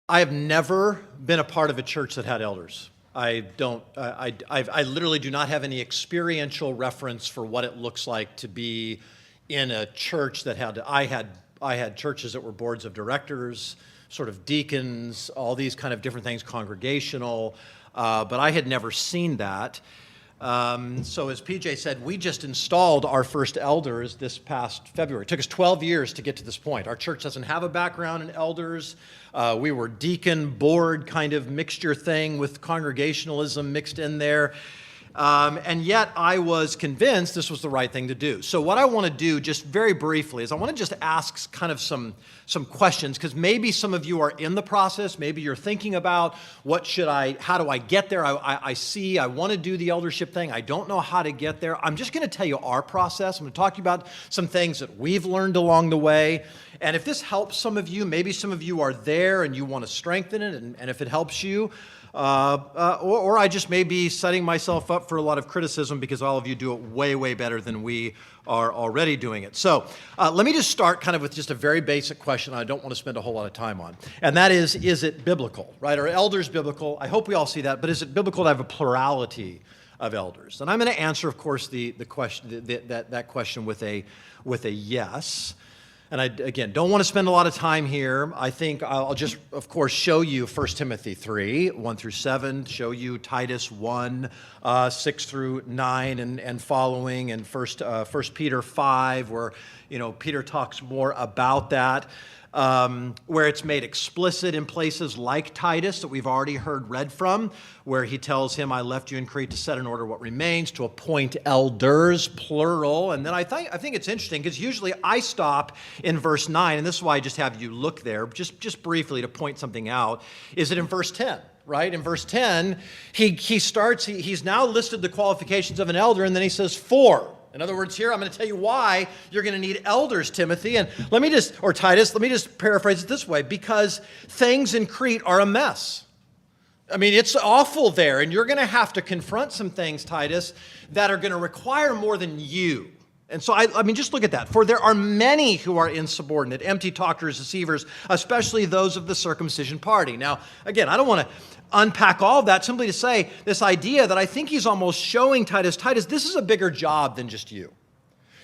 I have never been a part of a church that had elders. I literally do not have any experiential reference for what it looks like to be in a church that I had churches that were boards of directors, sort of deacons, all these kind of different things, congregational, but I had never seen that. So as PJ said, we just installed our first elders this past February. It took us 12 years to get to this point. Our church doesn't have a background in elders. We were deacon, board kind of mixture thing with congregationalism mixed in there. And yet I was convinced this was the right thing to do. So what I want to do just very briefly is I want to just ask kind of some questions, because maybe some of you are in the process. Maybe you're thinking about how do I get there? I want to do the eldership thing. I don't know how to get there. I'm just going to tell you our process. I'm going to talk to you about some things that we've learned along the way. And if this helps some of you, maybe some of you are there and you want to strengthen it. And if it helps you, or I just may be setting myself up for a lot of criticism because all of you do it way, way better than we are already doing it. So let me just start kind of with just a very basic question I don't want to spend a whole lot of time on. And that is it biblical, right? Are elders biblical? I hope we all see that, but is it biblical to have a plurality of elders? And I'm going to answer, of course, the question that question with a yes. And I, again, don't want to spend a lot of time here. I think I'll just, of course, show you 1 Timothy 3, 1 through 7, show you Titus 1, 6 through 9 and following, and 1 Peter 5, where, Peter talks more about that, where it's made explicit in places like Titus that we've already heard read from, where he tells him, I left you in Crete to set in order what remains, to appoint elders, plural. And then I think it's interesting, because usually I stop in verse 9, and this is why I just have you look there, just briefly to point something out, is it in verse 10. Right? In verse 10, he's now listed the qualifications of an elder, and then he says, for. In other words, here, I'm going to tell you why you're going to need elders, Timothy. And Titus, let me just paraphrase it this way, because things in Crete are a mess. I mean, it's awful there, and you're going to have to confront some things, Titus, that are going to require more than you. And so, I mean, just look at that. For there are many who are insubordinate, empty talkers, deceivers, especially those of the circumcision party. Now, again, I don't want to unpack all of that, simply to say this idea that I think he's almost showing Titus, this is a bigger job than just you.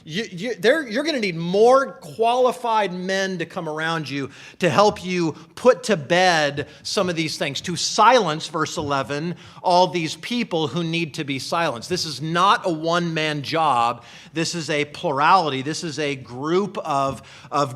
You're going to need more qualified men to come around you to help you put to bed some of these things, to silence, verse 11, all these people who need to be silenced. This is not a one-man job. This is a plurality. This is a group of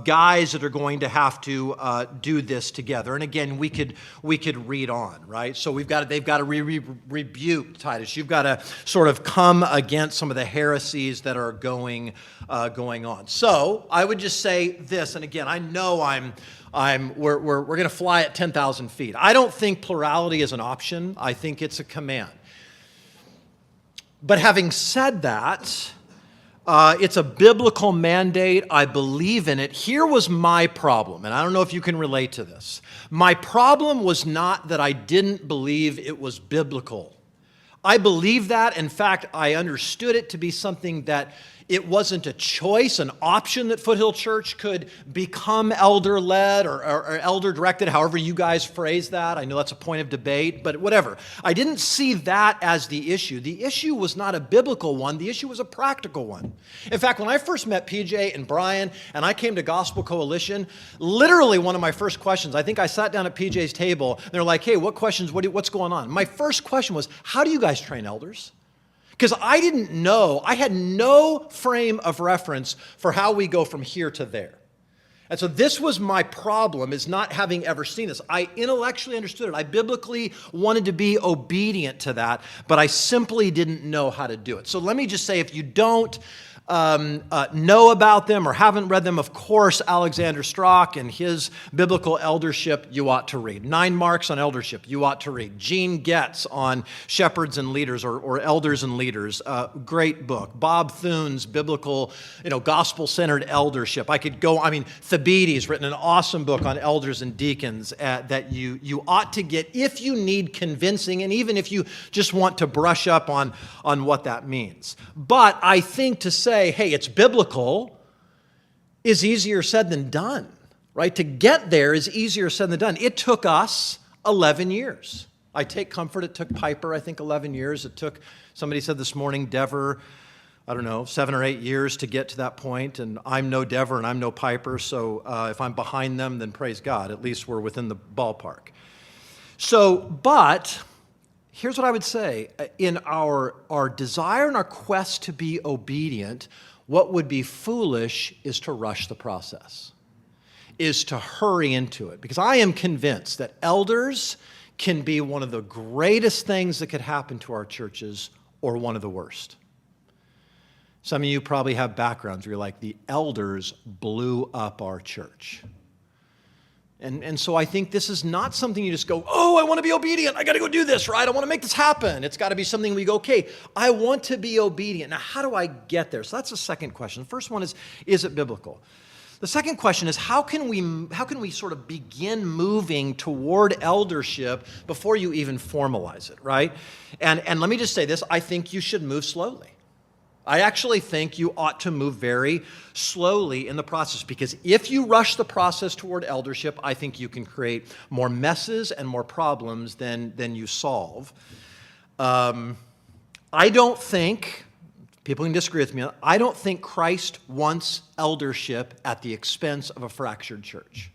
guys that are going to have to do this together. And again, we could read on, right? So they've got to rebuke Titus. You've got to sort of come against some of the heresies that are going on. So I would just say this, and again, I know we're going to fly at 10,000 feet. I don't think plurality is an option. I think it's a command. But having said that, it's a biblical mandate. I believe in it. Here was my problem, and I don't know if you can relate to this. My problem was not that I didn't believe it was biblical. I believe that. In fact, I understood it to be something that it wasn't a choice, an option that Foothill Church could become elder-led or elder-directed, however you guys phrase that. I know that's a point of debate, but whatever. I didn't see that as the issue. The issue was not a biblical one. The issue was a practical one. In fact, when I first met PJ and Brian and I came to Gospel Coalition, literally one of my first questions, I think I sat down at PJ's table, and they're like, hey, what questions, what's going on? My first question was, how do you guys train elders? Because I didn't know, I had no frame of reference for how we go from here to there. And so this was my problem, is not having ever seen this. I intellectually understood it. I biblically wanted to be obedient to that, but I simply didn't know how to do it. So let me just say, if you don't know about them or haven't read them, of course, Alexander Strock and his biblical eldership, you ought to read. 9 Marks on Eldership, you ought to read. Gene Getz on Shepherds and Leaders or Elders and Leaders, great book. Bob Thune's biblical, gospel-centered eldership. Thabetes written an awesome book on elders and deacons that you ought to get if you need convincing, and even if you just want to brush up on what that means. But I think to say, hey, it's biblical, is easier said than done. right? To get there is easier said than done. It took us 11 years. I take comfort, it took Piper, I think, 11 years. It took, somebody said this morning, Dever, I don't know, 7 or 8 years to get to that point, and I'm no Dever and I'm no Piper, so if I'm behind them, then praise God. At least we're within the ballpark. So, but here's what I would say. In our desire and our quest to be obedient, what would be foolish is to rush the process, is to hurry into it. Because I am convinced that elders can be one of the greatest things that could happen to our churches or one of the worst. Some of you probably have backgrounds where you're like, the elders blew up our church. And so I think this is not something you just go, oh, I want to be obedient. I got to go do this, right? I want to make this happen. It's got to be something we go, okay, I want to be obedient. Now, how do I get there? So that's the second question. The first one is it biblical? The second question is, how can we sort of begin moving toward eldership before you even formalize it, right? And let me just say this, I think you should move slowly. I actually think you ought to move very slowly in the process, because if you rush the process toward eldership, I think you can create more messes and more problems than you solve. I don't think, people can disagree with me, I don't think Christ wants eldership at the expense of a fractured church.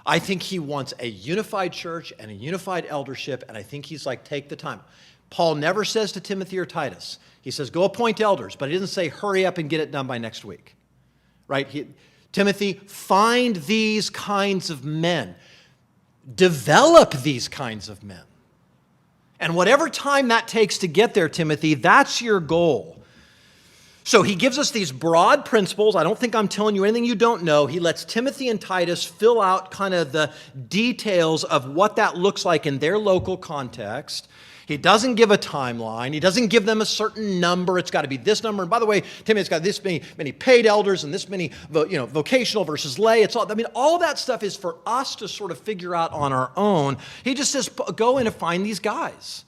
I think he wants a unified church and a unified eldership, and I think he's like, take the time. Paul never says to Timothy or Titus, he says, go appoint elders, but he doesn't say, hurry up and get it done by next week, right? Timothy, find these kinds of men. Develop these kinds of men. And whatever time that takes to get there, Timothy, that's your goal. So he gives us these broad principles. I don't think I'm telling you anything you don't know. He lets Timothy and Titus fill out kind of the details of what that looks like in their local context. He doesn't give a timeline. He doesn't give them a certain number. It's got to be this number. And by the way, Timothy's got this many paid elders and this many vocational versus lay. It's all, all that stuff is for us to sort of figure out on our own. He just says, go in and find these guys.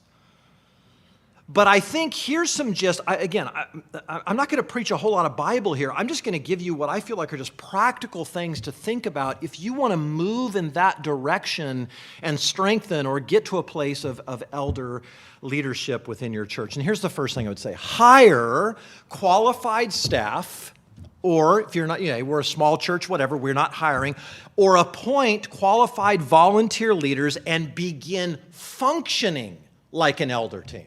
But I think here's some I'm not going to preach a whole lot of Bible here. I'm just going to give you what I feel like are just practical things to think about if you want to move in that direction and strengthen or get to a place of elder leadership within your church. And here's the first thing I would say. Hire qualified staff, or if you're not, we're a small church, whatever, we're not hiring, or appoint qualified volunteer leaders and begin functioning like an elder team.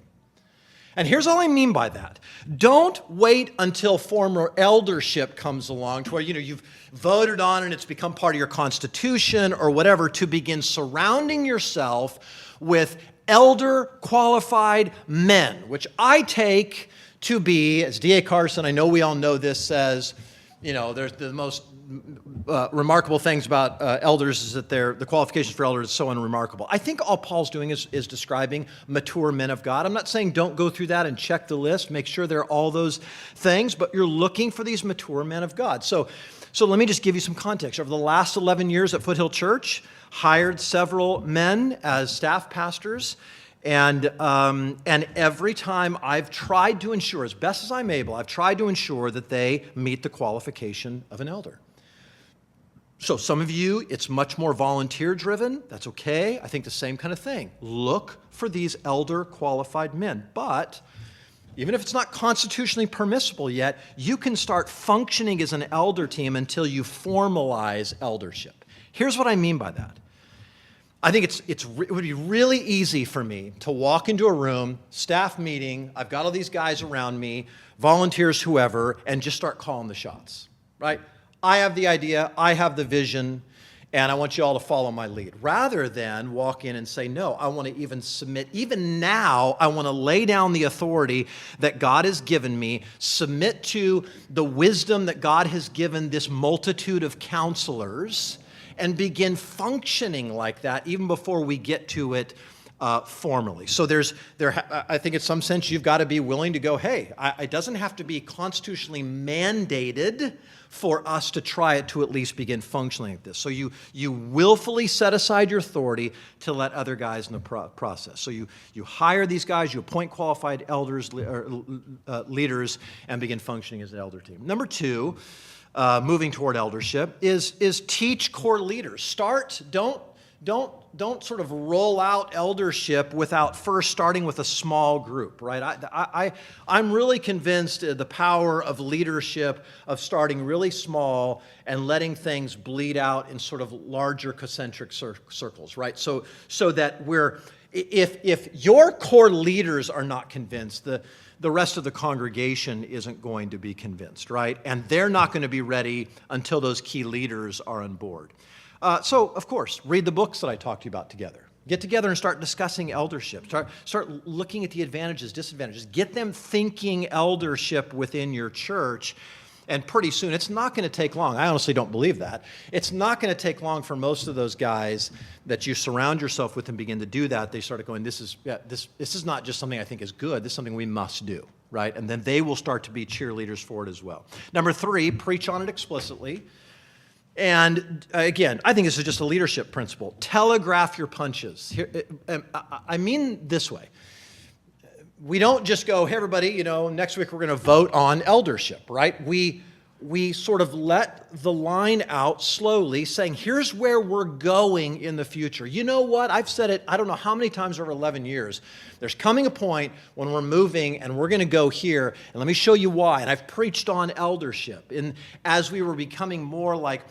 And here's all I mean by that. Don't wait until former eldership comes along to where, you've voted on and it's become part of your constitution or whatever, to begin surrounding yourself with elder qualified men, which I take to be, as D.A. Carson, I know we all know this, says, there's the most remarkable things about elders is that the qualifications for elders is so unremarkable. I think all Paul's doing is describing mature men of God. I'm not saying don't go through that and check the list, make sure there are all those things, but you're looking for these mature men of God. So let me just give you some context. Over the last 11 years at Foothill Church, hired several men as staff pastors. And every time I've tried to ensure, as best as I'm able, I've tried to ensure that they meet the qualification of an elder. So some of you, it's much more volunteer-driven. That's okay. I think the same kind of thing. Look for these elder qualified men. But even if it's not constitutionally permissible yet, you can start functioning as an elder team until you formalize eldership. Here's what I mean by that. I think it would be really easy for me to walk into a room, staff meeting, I've got all these guys around me, volunteers, whoever, and just start calling the shots, right? I have the idea, I have the vision, and I want you all to follow my lead. Rather than walk in and say, no, I want to even submit. Even now, I want to lay down the authority that God has given me, submit to the wisdom that God has given this multitude of counselors, and begin functioning like that even before we get to it formally. So I think in some sense you've got to be willing to go, hey, it doesn't have to be constitutionally mandated for us to try it to at least begin functioning like this. So you willfully set aside your authority to let other guys in the process. So you hire these guys, you appoint qualified elders, leaders, and begin functioning as an elder team. Number two, moving toward eldership is teach core leaders. Don't sort of roll out eldership without first starting with a small group, right? I'm really convinced of the power of leadership, of starting really small and letting things bleed out in sort of larger concentric circles, right? So that if your core leaders are not convinced, the rest of the congregation isn't going to be convinced, right? And they're not going to be ready until those key leaders are on board. So, of course, read the books that I talked to you about together. Get together and start discussing eldership. Start looking at the advantages, disadvantages. Get them thinking eldership within your church. And pretty soon, it's not going to take long. I honestly don't believe that. It's not going to take long for most of those guys that you surround yourself with and begin to do that. They start going, this is not just something I think is good. This is something we must do, right? And then they will start to be cheerleaders for it as well. Number 3, preach on it explicitly. And again, I think this is just a leadership principle. Telegraph your punches. I mean this way. We don't just go, hey, everybody, next week we're going to vote on eldership, right? We sort of let the line out slowly, saying, here's where we're going in the future. You know what? I've said it, I don't know how many times over 11 years. There's coming a point when we're moving and we're going to go here, and let me show you why. And I've preached on eldership. And as we were becoming more like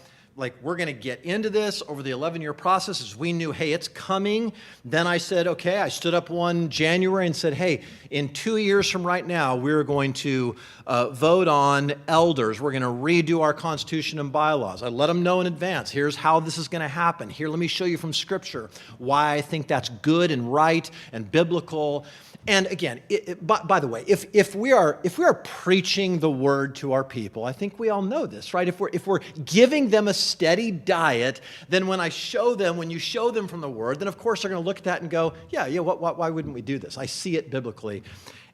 we're going to get into this over the 11-year process, as we knew, hey, it's coming. Then I said, okay, I stood up one January and said, hey, in 2 years from right now, we're going to vote on elders. We're going to redo our Constitution and bylaws. I let them know in advance. Here's how this is going to happen. Here, let me show you from Scripture why I think that's good and right and biblical. And again, by the way, if we are preaching the word to our people, I think we all know this, right? If we're giving them a steady diet, then when you show them from the word, then of course they're going to look at that and go, yeah, why wouldn't we do this? I see it biblically,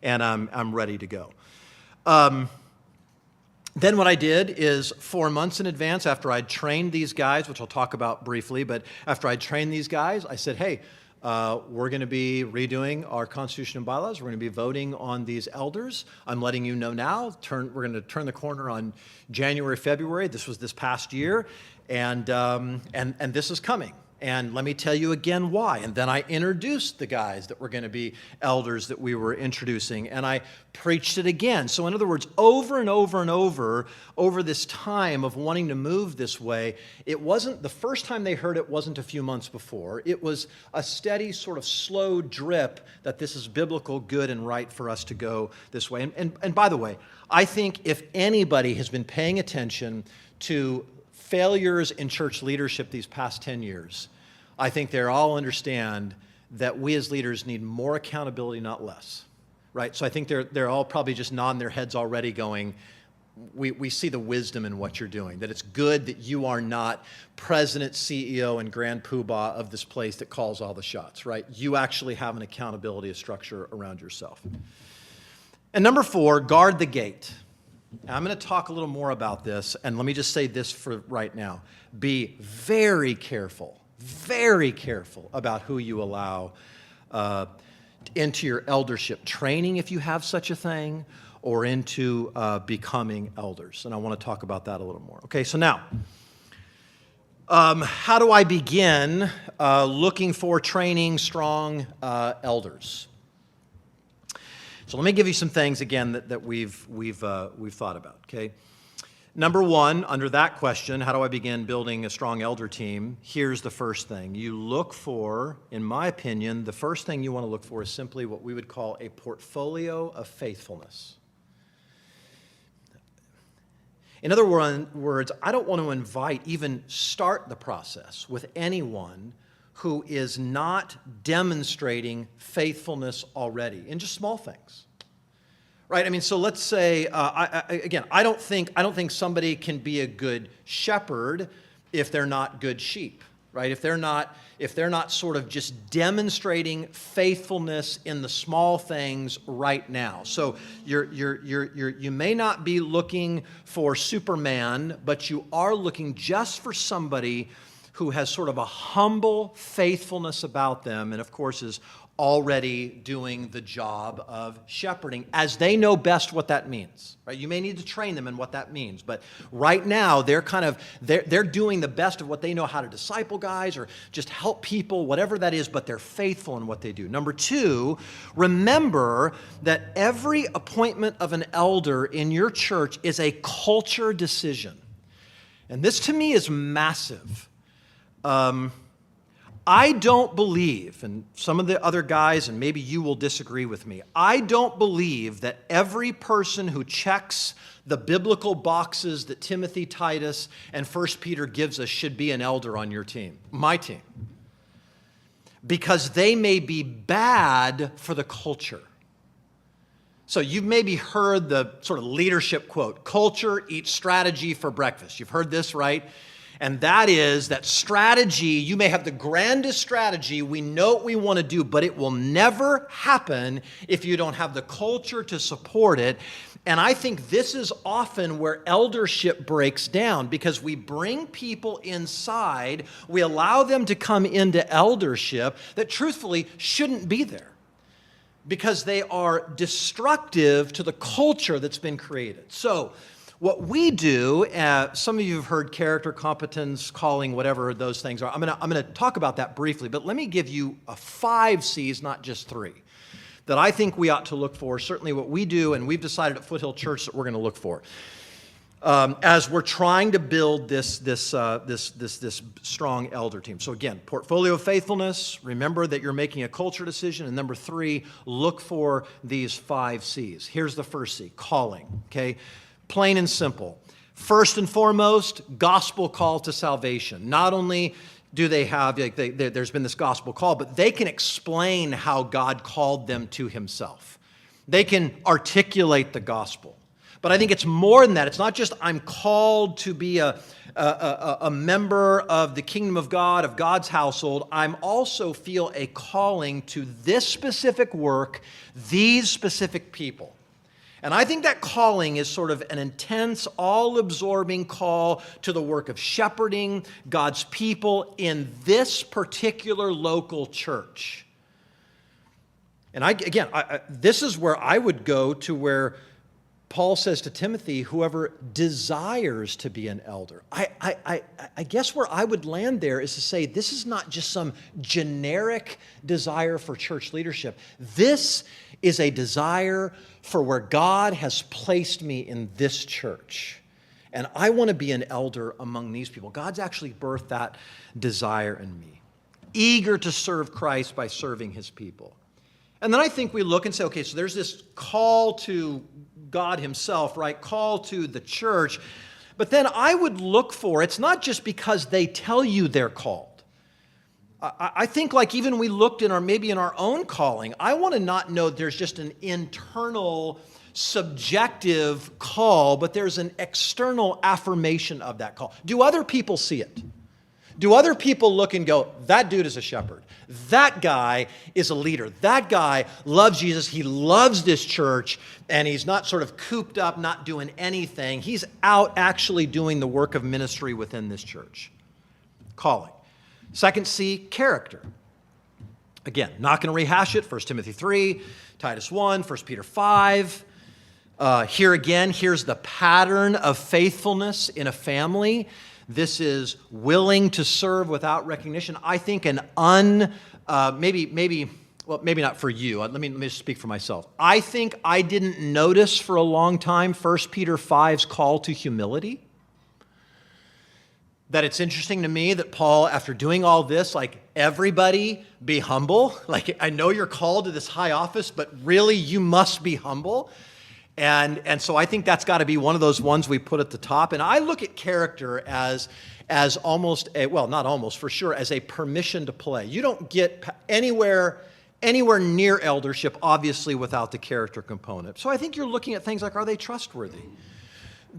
and I'm ready to go. Then what I did is 4 months in advance, after I'd trained these guys, which I'll talk about briefly, but after I'd trained these guys, I said, hey, we're going to be redoing our Constitution and bylaws. We're going to be voting on these elders. I'm letting you know now. We're going to turn the corner on January, February. This was this past year, and this is coming. And let me tell you again why. And then I introduced the guys that were going to be elders that we were introducing, and I preached it again. So in other words, over and over this time of wanting to move this way, it wasn't, the first time they heard it wasn't a few months before. It was a steady sort of slow drip that this is biblical, good, and right for us to go this way. And by the way, I think if anybody has been paying attention to failures in church leadership these past 10 years, I think they all understand that we as leaders need more accountability, not less, right? So I think they're all probably just nodding their heads already going, we see the wisdom in what you're doing, that it's good that you are not president, CEO, and grand poobah of this place that calls all the shots, right? You actually have an accountability, a structure around yourself. And number 4, guard the gate. Now, I'm going to talk a little more about this, and let me just say this for right now. Be very careful about who you allow into your eldership training, if you have such a thing, or into becoming elders. And I want to talk about that a little more. Okay, so now, how do I begin looking for training strong elders? So let me give you some things again that we've thought about. Okay, number 1, under that question, how do I begin building a strong elder team? Here's the first thing you look for. In my opinion, the first thing you want to look for is simply what we would call a portfolio of faithfulness. In other words, I don't want to even start the process with anyone who is not demonstrating faithfulness already in just small things, right? I mean, so let's say I don't think somebody can be a good shepherd if they're not good sheep, right? If they're not sort of just demonstrating faithfulness in the small things right now. So you may not be looking for Superman, but you are looking just for somebody who has sort of a humble faithfulness about them and, of course, is already doing the job of shepherding as they know best what that means. Right? You may need to train them in what that means, but right now they're doing the best of what they know how to disciple guys or just help people, whatever that is, but they're faithful in what they do. Number two, remember that every appointment of an elder in your church is a culture decision. And this to me is massive. I don't believe, and some of the other guys, and maybe you will disagree with me, I don't believe that every person who checks the biblical boxes that Timothy, Titus, and 1 Peter gives us should be an elder on your team, my team, because they may be bad for the culture. So you've maybe heard the sort of leadership quote, culture eats strategy for breakfast. You've heard this, right? And that is that strategy, you may have the grandest strategy, we know what we want to do, but it will never happen if you don't have the culture to support it. And I think this is often where eldership breaks down, because we bring people inside, we allow them to come into eldership that truthfully shouldn't be there, because they are destructive to the culture that's been created. So what we do, some of you have heard character, competence, calling, whatever those things are. I'm gonna talk about that briefly, but let me give you 5 C's, not just 3, that I think we ought to look for, certainly what we do, and we've decided at Foothill Church that we're going to look for as we're trying to build this strong elder team. So again, portfolio of faithfulness, remember that you're making a culture decision, and number 3, look for these 5 C's. Here's the first C, calling, okay? Plain and simple. First and foremost, gospel call to salvation. Not only do they have, there's been this gospel call, but they can explain how God called them to himself. They can articulate the gospel. But I think it's more than that. It's not just I'm called to be a member of the kingdom of God, of God's household. I'm also feel a calling to this specific work, these specific people. And I think that calling is sort of an intense, all-absorbing call to the work of shepherding God's people in this particular local church. And this is where I would go to where Paul says to Timothy, whoever desires to be an elder. I guess where I would land there is to say this is not just some generic desire for church leadership. This is a desire for where God has placed me in this church. And I want to be an elder among these people. God's actually birthed that desire in me. Eager to serve Christ by serving his people. And then I think we look and say, okay, so there's this call to God himself, right? Call to the church. But then I would look for, it's not just because they tell you they're called. I think like even we looked maybe in our own calling, I want to not know there's just an internal subjective call, but there's an external affirmation of that call. Do other people see it? Do other people look and go, that dude is a shepherd. That guy is a leader. That guy loves Jesus. He loves this church, and he's not sort of cooped up, not doing anything. He's out actually doing the work of ministry within this church. Calling. Second C, character. Again, not going to rehash it. 1 Timothy 3, Titus 1, 1 Peter 5. Here again, here's the pattern of faithfulness in a family. This is willing to serve without recognition. I think maybe not for you. Let me just speak for myself. I think I didn't notice for a long time 1 Peter 5's call to humility. That it's interesting to me that Paul, after doing all this, like, everybody be humble. Like, I know you're called to this high office, but really you must be humble. And so I think that's got to be one of those ones we put at the top. And I look at character as almost not almost, for sure, as a permission to play. You don't get anywhere near eldership, obviously, without the character component. So I think you're looking at things like, are they trustworthy?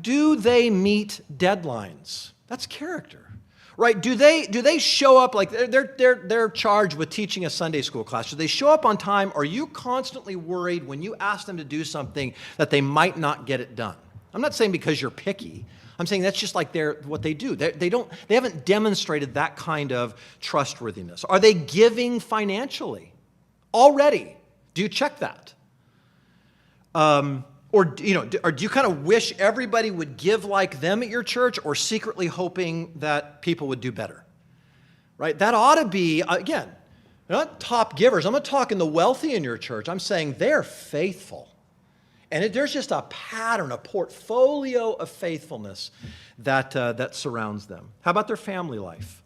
Do they meet deadlines? That's character, right? Do they show up like they're charged with teaching a Sunday school class? Do they show up on time? Or are you constantly worried when you ask them to do something that they might not get it done? I'm not saying because you're picky. I'm saying that's just like what they do. They haven't demonstrated that kind of trustworthiness. Are they giving financially already? Do you check that? Or do you kind of wish everybody would give like them at your church, or secretly hoping that people would do better? Right? That ought to be, again, they're not top givers. I'm not talking the wealthy in your church. I'm saying they're faithful. And there's just a pattern, a portfolio of faithfulness that surrounds them. How about their family life?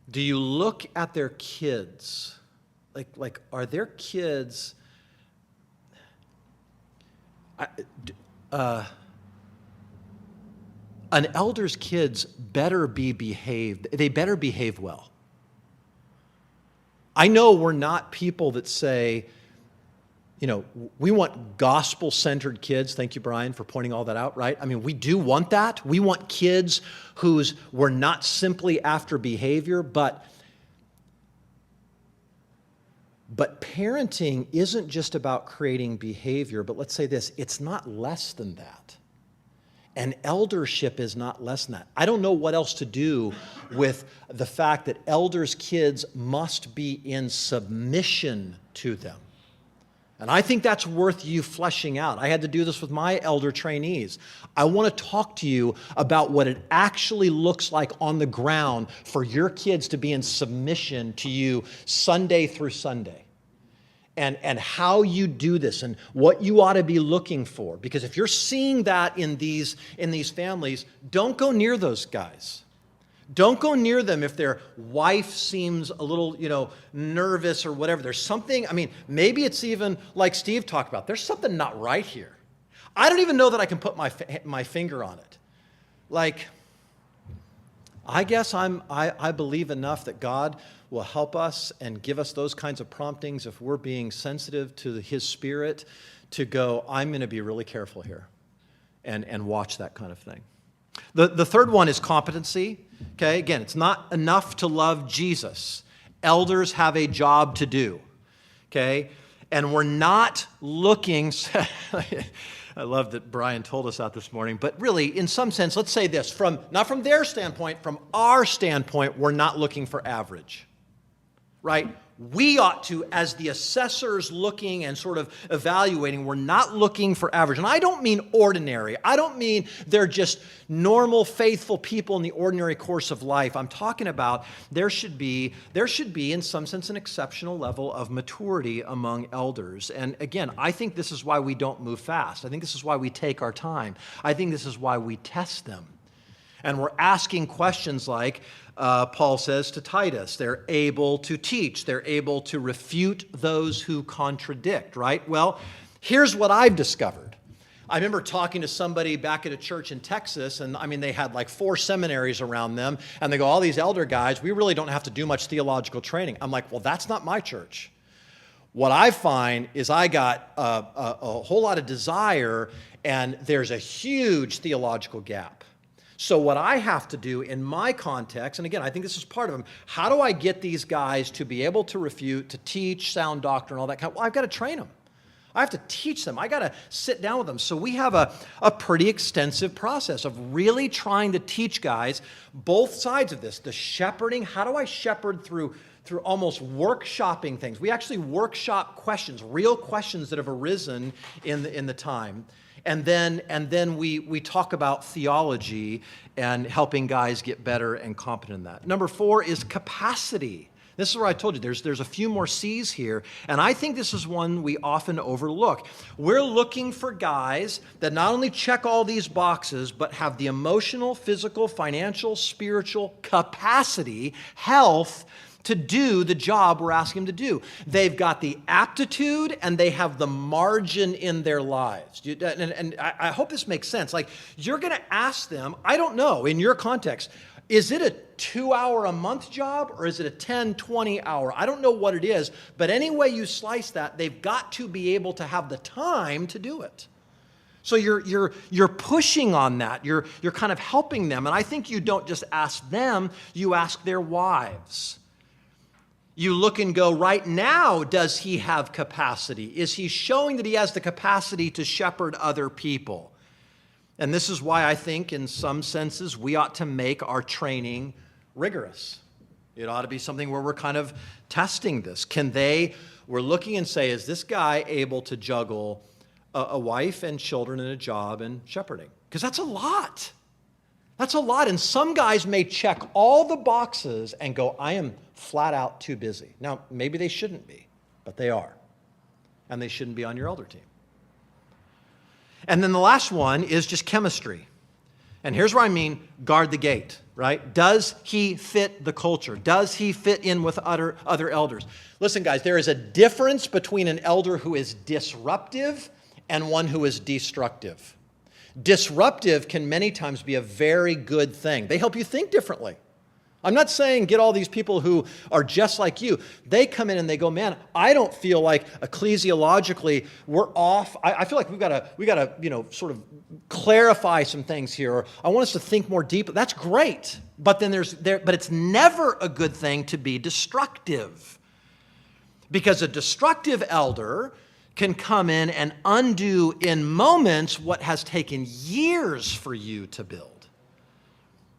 Do you look at their kids? Like are their kids... an elder's kids better be behaved. They better behave well. I know we're not people that say, we want gospel-centered kids. Thank you, Brian, for pointing all that out, right? I mean, we do want that. We want kids we're not simply after behavior, but parenting isn't just about creating behavior, but let's say this, it's not less than that. And eldership is not less than that. I don't know what else to do with the fact that elders' kids must be in submission to them. And I think that's worth you fleshing out. I had to do this with my elder trainees. I want to talk to you about what it actually looks like on the ground for your kids to be in submission to you Sunday through Sunday. And how you do this and what you ought to be looking for. Because if you're seeing that in these families, don't go near those guys. Don't go near them if their wife seems a little, nervous or whatever. There's something, maybe it's even like Steve talked about. There's something not right here. I don't even know that I can put my finger on it. Like, I guess I believe enough that God will help us and give us those kinds of promptings if we're being sensitive to His Spirit to go, I'm going to be really careful here and watch that kind of thing. The third one is competency. Okay, again, it's not enough to love Jesus. Elders have a job to do. Okay, and we're not looking. I love that Brian told us that this morning, but really, in some sense, let's say this: not from their standpoint, from our standpoint, we're not looking for average, right? We ought to, as the assessors looking and sort of evaluating, we're not looking for average. And I don't mean ordinary. I don't mean they're just normal, faithful people in the ordinary course of life. I'm talking about there should be, in some sense, an exceptional level of maturity among elders. And again, I think this is why we don't move fast. I think this is why we take our time. I think this is why we test them. And we're asking questions like, Paul says to Titus, they're able to teach. They're able to refute those who contradict, right? Well, here's what I've discovered. I remember talking to somebody back at a church in Texas, and they had like 4 seminaries around them, and they go, all these elder guys, we really don't have to do much theological training. I'm like, well, that's not my church. What I find is I got a whole lot of desire, and there's a huge theological gap. So what I have to do in my context, and again, I think this is part of them, how do I get these guys to be able to refute, to teach sound doctrine, all that kind of, well, I've got to train them. I have to teach them. I got to sit down with them. So we have a pretty extensive process of really trying to teach guys both sides of this. The shepherding, how do I shepherd through almost workshopping things? We actually workshop questions, real questions that have arisen in the time. And then we talk about theology and helping guys get better and competent in that. Number 4 is capacity. This is where I told you there's a few more C's here, and I think this is one we often overlook. We're looking for guys that not only check all these boxes, but have the emotional, physical, financial, spiritual capacity, health, to do the job we're asking them to do. They've got the aptitude and they have the margin in their lives. And I hope this makes sense. Like, you're going to ask them, I don't know, in your context, is it a 2-hour-a-month job or is it a 10, 20-hour? I don't know what it is, but any way you slice that, they've got to be able to have the time to do it. So you're pushing on that. You're kind of helping them. And I think you don't just ask them, you ask their wives. You look and go, right now, does he have capacity? Is he showing that he has the capacity to shepherd other people? And this is why I think in some senses we ought to make our training rigorous. It ought to be something where we're kind of testing this. We're looking and say, is this guy able to juggle a wife and children and a job and shepherding? Because that's a lot. That's a lot. And some guys may check all the boxes and go, I am flat out too busy. Now, maybe they shouldn't be, but they are. And they shouldn't be on your elder team. And then the last one is just chemistry. And here's where I mean guard the gate, right? Does he fit the culture? Does he fit in with other elders? Listen, guys, there is a difference between an elder who is disruptive and one who is destructive. Disruptive can many times be a very good thing. They help you think differently. I'm not saying get all these people who are just like you. They come in and they go, man, I don't feel like ecclesiologically we're off. I feel like we gotta sort of clarify some things here. Or I want us to think more deeply. That's great, but but it's never a good thing to be destructive, because a destructive elder can come in and undo in moments what has taken years for you to build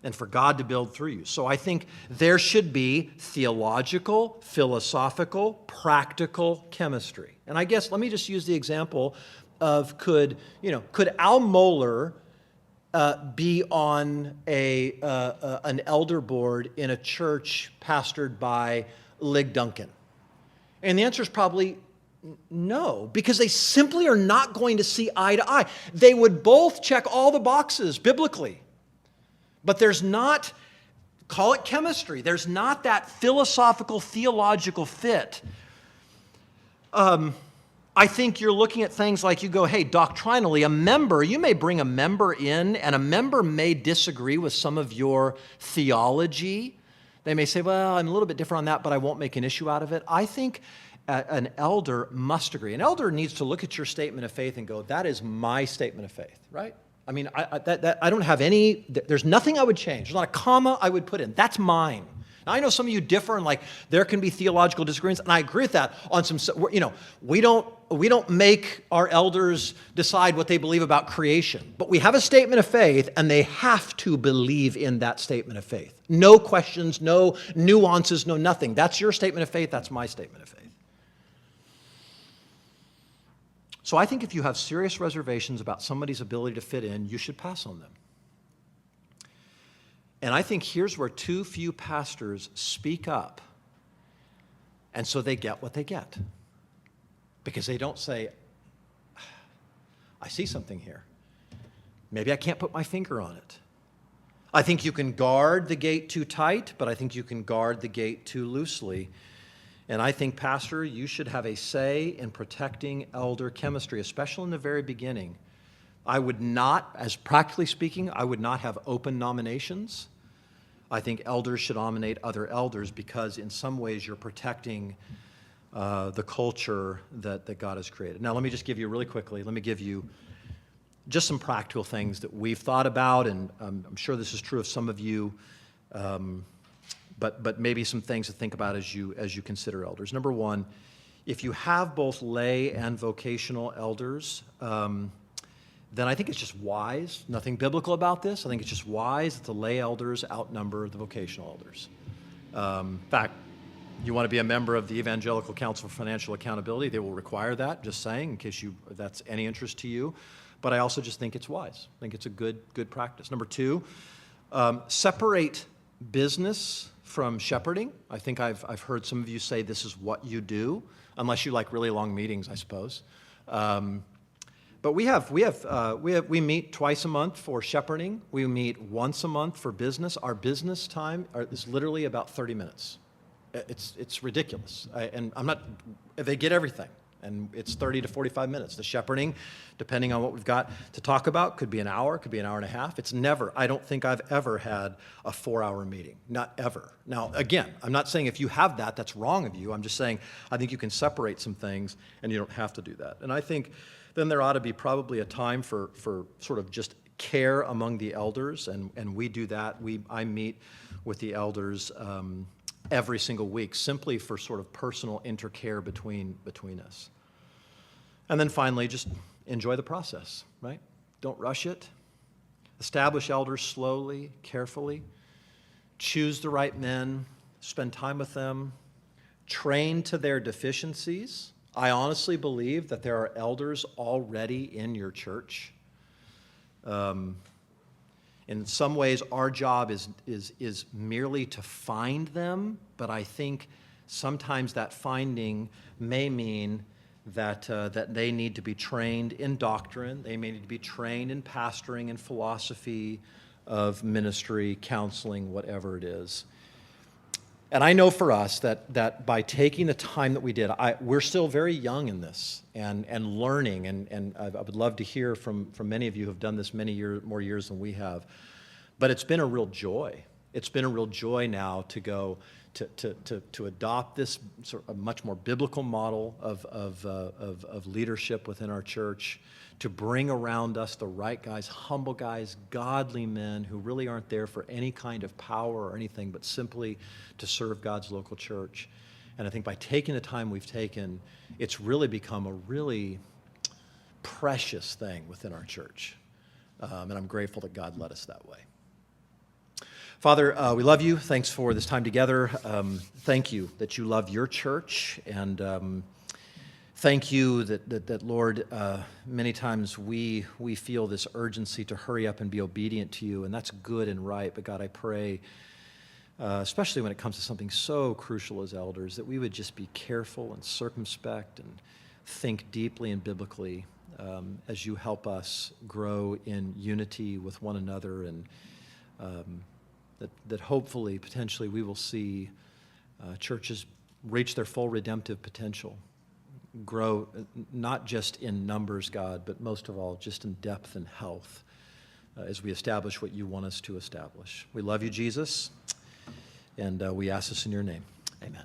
and for God to build through you. So I think there should be theological, philosophical, practical chemistry. And I guess let me just use the example of could Al Mohler be on an elder board in a church pastored by Lig Duncan? And the answer is probably no, because they simply are not going to see eye to eye. They would both check all the boxes biblically. But there's not, call it chemistry, there's not that philosophical, theological fit. I think you're looking at things like you go, hey, doctrinally, you may bring a member in, and a member may disagree with some of your theology. They may say, well, I'm a little bit different on that, but I won't make an issue out of it. I think an elder must agree. An elder needs to look at your statement of faith and go, that is my statement of faith, right? I mean, I don't have any, there's nothing I would change. There's not a comma I would put in. That's mine. Now, I know some of you differ, and there can be theological disagreements, and I agree with that on some, we don't make our elders decide what they believe about creation, but we have a statement of faith, and they have to believe in that statement of faith. No questions, no nuances, no nothing. That's your statement of faith, that's my statement of faith. So I think if you have serious reservations about somebody's ability to fit in, you should pass on them. And I think here's where too few pastors speak up, and so they get what they get. Because they don't say, I see something here. Maybe I can't put my finger on it. I think you can guard the gate too tight, but I think you can guard the gate too loosely. And I think, Pastor, you should have a say in protecting elder chemistry, especially in the very beginning. I would not, as practically speaking, I would not have open nominations. I think elders should nominate other elders because in some ways you're protecting the culture that God has created. Now, let me just give you really quickly, just some practical things that we've thought about, and I'm sure this is true of some of you, but maybe some things to think about as you consider elders. Number one, if you have both lay and vocational elders, then I think it's just wise, nothing biblical about this, I think it's just wise that the lay elders outnumber the vocational elders. In fact, you want to be a member of the Evangelical Council for Financial Accountability, they will require that, just saying, in case that's any interest to you. But I also just think it's wise. I think it's a good practice. Number two, separate business from shepherding. I think I've heard some of you say this is what you do, unless you like really long meetings, I suppose. But we meet twice a month for shepherding. We meet once a month for business. Our business time is literally about 30 minutes. It's ridiculous. They get everything. And it's 30 to 45 minutes. The shepherding, depending on what we've got to talk about, could be an hour, could be an hour and a half. I don't think I've ever had a 4-hour meeting. Not ever. Now, again, I'm not saying if you have that, that's wrong of you. I'm just saying I think you can separate some things and you don't have to do that. And I think then there ought to be probably a time for sort of just care among the elders, and we do that. I meet with the elders every single week, simply for sort of personal intercare between us. And then finally, just enjoy the process, right? Don't rush it. Establish elders slowly, carefully. Choose the right men. Spend time with them. Train to their deficiencies. I honestly believe that there are elders already in your church. In some ways, our job is merely to find them, but I think sometimes that finding may mean that they need to be trained in doctrine, they may need to be trained in pastoring and philosophy of ministry, counseling, whatever it is. And I know for us that by taking the time that we did, we're still very young in this and learning, and I would love to hear from many of you who have done this more years than we have. But it's been a real joy. It's been a real joy now to go to adopt this sort of much more biblical model of leadership within our church, to bring around us the right guys, humble guys, godly men who really aren't there for any kind of power or anything, but simply to serve God's local church. And I think by taking the time we've taken, it's really become a really precious thing within our church. And I'm grateful that God led us that way. Father, we love you. Thanks for this time together. Thank you that you love your church, and thank you that Lord, many times we feel this urgency to hurry up and be obedient to you, and that's good and right. But God, I pray, especially when it comes to something so crucial as elders, that we would just be careful and circumspect and think deeply and biblically as you help us grow in unity with one another, and that hopefully, potentially, we will see churches reach their full redemptive potential, grow not just in numbers, God, but most of all, just in depth and health as we establish what you want us to establish. We love you, Jesus, and we ask this in your name. Amen.